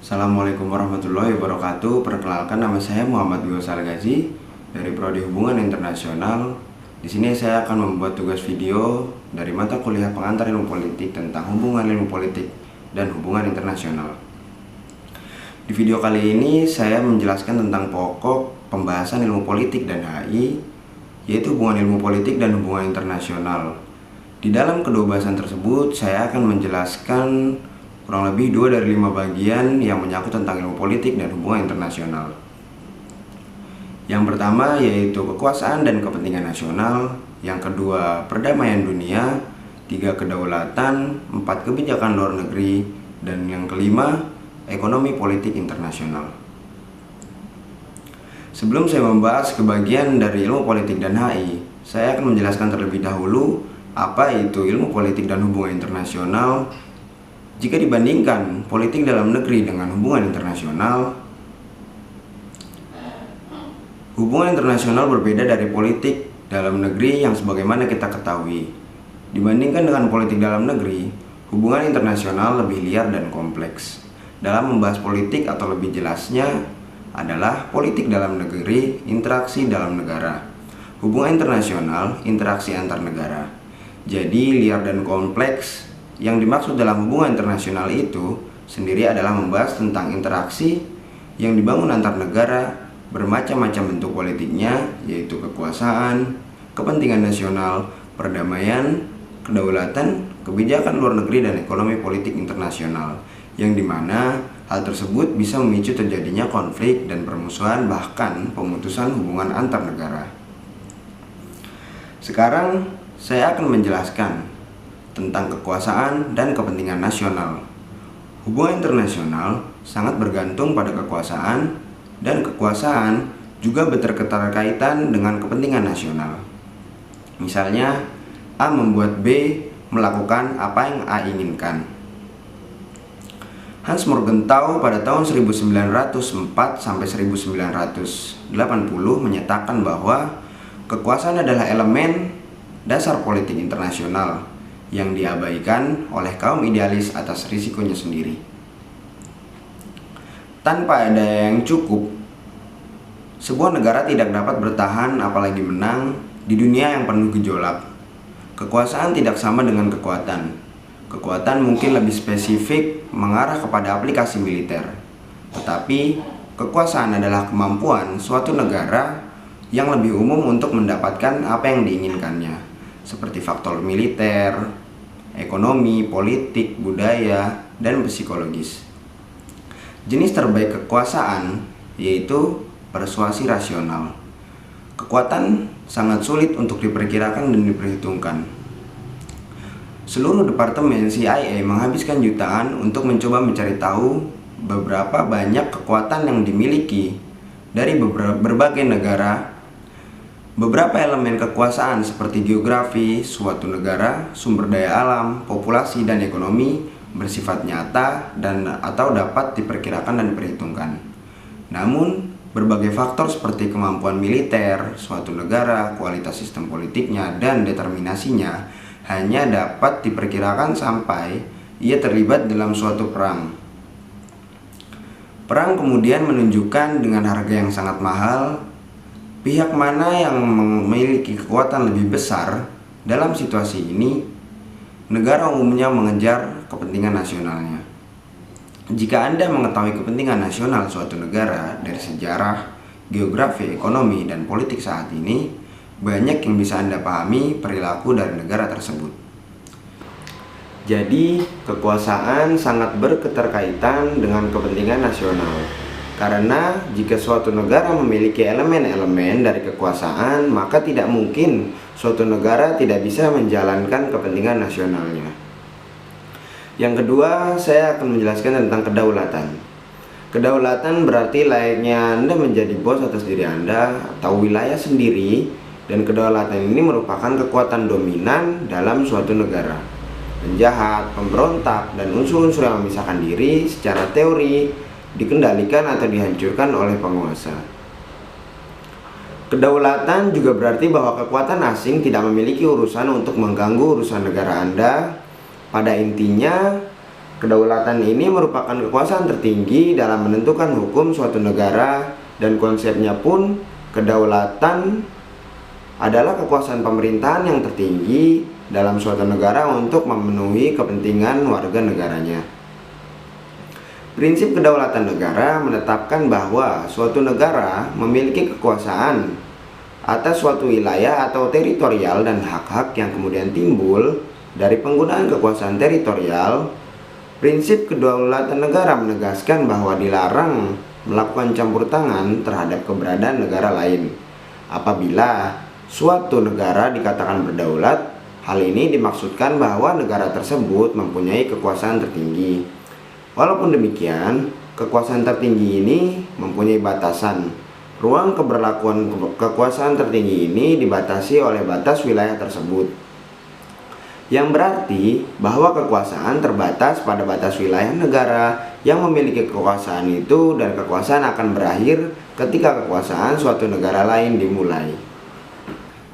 Assalamualaikum warahmatullahi wabarakatuh. Perkenalkan, nama saya Muhammad Gosal Gazi dari Prodi Hubungan Internasional. Di sini saya akan membuat tugas video dari mata kuliah pengantar ilmu politik tentang hubungan ilmu politik dan hubungan internasional. Di video kali ini saya menjelaskan tentang pokok pembahasan ilmu politik dan HI, yaitu hubungan ilmu politik dan hubungan internasional. Di dalam kedua bahasan tersebut saya akan menjelaskan kurang lebih 2 dari 5 bagian yang menyangkut tentang ilmu politik dan hubungan internasional. Yang pertama yaitu kekuasaan dan kepentingan nasional, yang kedua perdamaian dunia, 3 kedaulatan, 4 kebijakan luar negeri, dan yang kelima ekonomi politik internasional. Sebelum saya membahas kebagian dari ilmu politik dan HI, saya akan menjelaskan terlebih dahulu apa itu ilmu politik dan hubungan internasional. Jika dibandingkan politik dalam negeri dengan hubungan internasional, hubungan internasional berbeda dari politik dalam negeri yang sebagaimana kita ketahui. Dibandingkan dengan politik dalam negeri, hubungan internasional lebih liar dan kompleks. Dalam membahas politik atau lebih jelasnya adalah politik dalam negeri, interaksi dalam negara. Hubungan internasional, interaksi antar negara. Jadi liar dan kompleks. Yang dimaksud dalam hubungan internasional itu sendiri adalah membahas tentang interaksi yang dibangun antar negara bermacam-macam bentuk politiknya, yaitu kekuasaan, kepentingan nasional, perdamaian, kedaulatan, kebijakan luar negeri, dan ekonomi politik internasional, yang dimana hal tersebut bisa memicu terjadinya konflik dan permusuhan, bahkan pemutusan hubungan antar negara. Sekarang saya akan menjelaskan tentang kekuasaan dan kepentingan nasional. Hubungan internasional sangat bergantung pada kekuasaan, dan kekuasaan juga berketerkaitan dengan kepentingan nasional. Misalnya, A membuat B melakukan apa yang A inginkan. Hans Morgenthau pada tahun 1904 sampai 1980 menyatakan bahwa kekuasaan adalah elemen dasar politik internasional yang diabaikan oleh kaum idealis atas risikonya sendiri. Tanpa daya yang cukup, sebuah negara tidak dapat bertahan apalagi menang di dunia yang penuh gejolak. Kekuasaan tidak sama dengan kekuatan. Kekuatan mungkin lebih spesifik mengarah kepada aplikasi militer. Tetapi, kekuasaan adalah kemampuan suatu negara yang lebih umum untuk mendapatkan apa yang diinginkannya, seperti faktor militer, ekonomi, politik, budaya, dan psikologis. Jenis terbaik kekuasaan yaitu persuasi rasional. Kekuatan sangat sulit untuk diperkirakan dan diperhitungkan. Seluruh departemen CIA menghabiskan jutaan untuk mencoba mencari tahu beberapa banyak kekuatan yang dimiliki dari berbagai negara. Beberapa elemen kekuasaan seperti geografi suatu negara, sumber daya alam, populasi, dan ekonomi bersifat nyata dan atau dapat diperkirakan dan diperhitungkan. Namun, berbagai faktor seperti kemampuan militer suatu negara, kualitas sistem politiknya, dan determinasinya hanya dapat diperkirakan sampai ia terlibat dalam suatu perang. Perang kemudian menunjukkan dengan harga yang sangat mahal pihak mana yang memiliki kekuatan lebih besar. Dalam situasi ini, negara umumnya mengejar kepentingan nasionalnya. Jika Anda mengetahui kepentingan nasional suatu negara dari sejarah, geografi, ekonomi, dan politik saat ini, banyak yang bisa Anda pahami perilaku dari negara tersebut. Jadi, kekuasaan sangat berketerkaitan dengan kepentingan nasional. Karena jika suatu negara memiliki elemen-elemen dari kekuasaan, maka tidak mungkin suatu negara tidak bisa menjalankan kepentingan nasionalnya. Yang kedua, saya akan menjelaskan tentang kedaulatan. Kedaulatan berarti layaknya Anda menjadi bos atas diri Anda atau wilayah sendiri, dan kedaulatan ini merupakan kekuatan dominan dalam suatu negara. Penjahat, pemberontak, dan unsur-unsur yang memisahkan diri secara teori dikendalikan atau dihancurkan oleh penguasa. Kedaulatan juga berarti bahwa kekuatan asing tidak memiliki urusan untuk mengganggu urusan negara Anda. Pada intinya, Kedaulatan ini merupakan kekuasaan tertinggi dalam menentukan hukum suatu negara, dan konsepnya pun kedaulatan adalah kekuasaan pemerintahan yang tertinggi dalam suatu negara untuk memenuhi kepentingan warga negaranya. Prinsip kedaulatan negara menetapkan bahwa suatu negara memiliki kekuasaan atas suatu wilayah atau teritorial dan hak-hak yang kemudian timbul dari penggunaan kekuasaan teritorial. Prinsip kedaulatan negara menegaskan bahwa dilarang melakukan campur tangan terhadap keberadaan negara lain. Apabila suatu negara dikatakan berdaulat, hal ini dimaksudkan bahwa negara tersebut mempunyai kekuasaan tertinggi. Walaupun demikian, kekuasaan tertinggi ini mempunyai batasan. Ruang keberlakuan kekuasaan tertinggi ini dibatasi oleh batas wilayah tersebut, yang berarti bahwa kekuasaan terbatas pada batas wilayah negara yang memiliki kekuasaan itu, dan kekuasaan akan berakhir ketika kekuasaan suatu negara lain dimulai.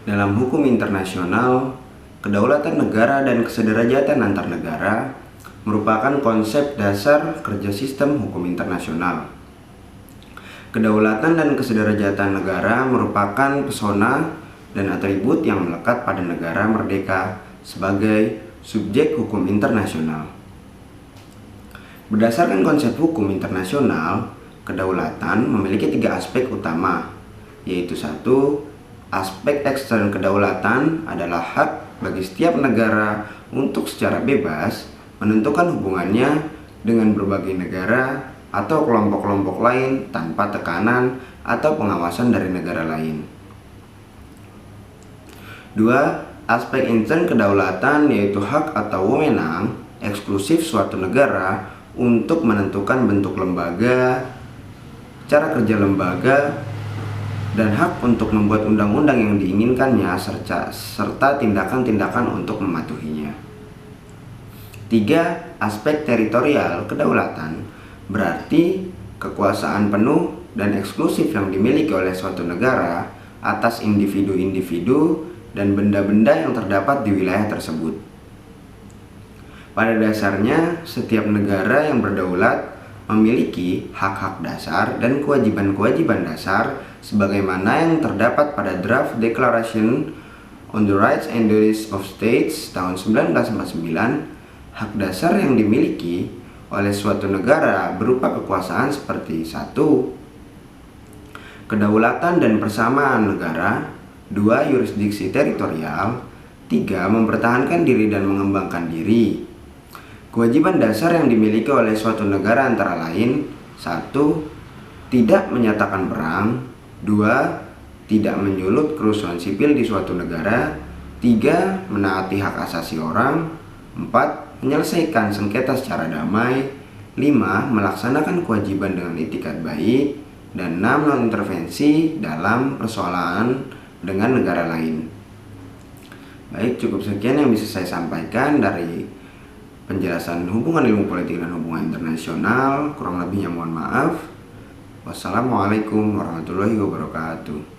Dalam hukum internasional, kedaulatan negara dan kesederajatan antar negara merupakan konsep dasar kerja sistem hukum internasional. Kedaulatan dan kesederajatan negara merupakan pesona dan atribut yang melekat pada negara merdeka sebagai subjek hukum internasional. Berdasarkan konsep hukum internasional, kedaulatan memiliki 3 aspek utama, yaitu 1. Aspek ekstern kedaulatan adalah hak bagi setiap negara untuk secara bebas menentukan hubungannya dengan berbagai negara atau kelompok-kelompok lain tanpa tekanan atau pengawasan dari negara lain. 2. Aspek intern kedaulatan yaitu hak atau wewenang eksklusif suatu negara untuk menentukan bentuk lembaga, cara kerja lembaga, dan hak untuk membuat undang-undang yang diinginkannya serta tindakan-tindakan untuk mematuhinya. 3. Aspek teritorial kedaulatan berarti kekuasaan penuh dan eksklusif yang dimiliki oleh suatu negara atas individu-individu dan benda-benda yang terdapat di wilayah tersebut. Pada dasarnya, setiap negara yang berdaulat memiliki hak-hak dasar dan kewajiban-kewajiban dasar sebagaimana yang terdapat pada Draft Declaration on the Rights and Duties of States tahun 1949. Hak dasar yang dimiliki oleh suatu negara berupa kekuasaan seperti 1. Kedaulatan dan persamaan negara. 2. Yurisdiksi teritorial. 3. Mempertahankan diri dan mengembangkan diri. Kewajiban dasar yang dimiliki oleh suatu negara antara lain 1. Tidak menyatakan perang. 2. Tidak menyulut kerusuhan sipil di suatu negara. 3. Menaati hak asasi orang. 4. Menyelesaikan sengketa secara damai. 5. Melaksanakan kewajiban dengan itikat baik. Dan 6. Non-intervensi dalam persoalan dengan negara lain. Baik, cukup sekian yang bisa saya sampaikan dari penjelasan hubungan ilmu politik dan hubungan internasional. Kurang lebihnya mohon maaf. Wassalamualaikum warahmatullahi wabarakatuh.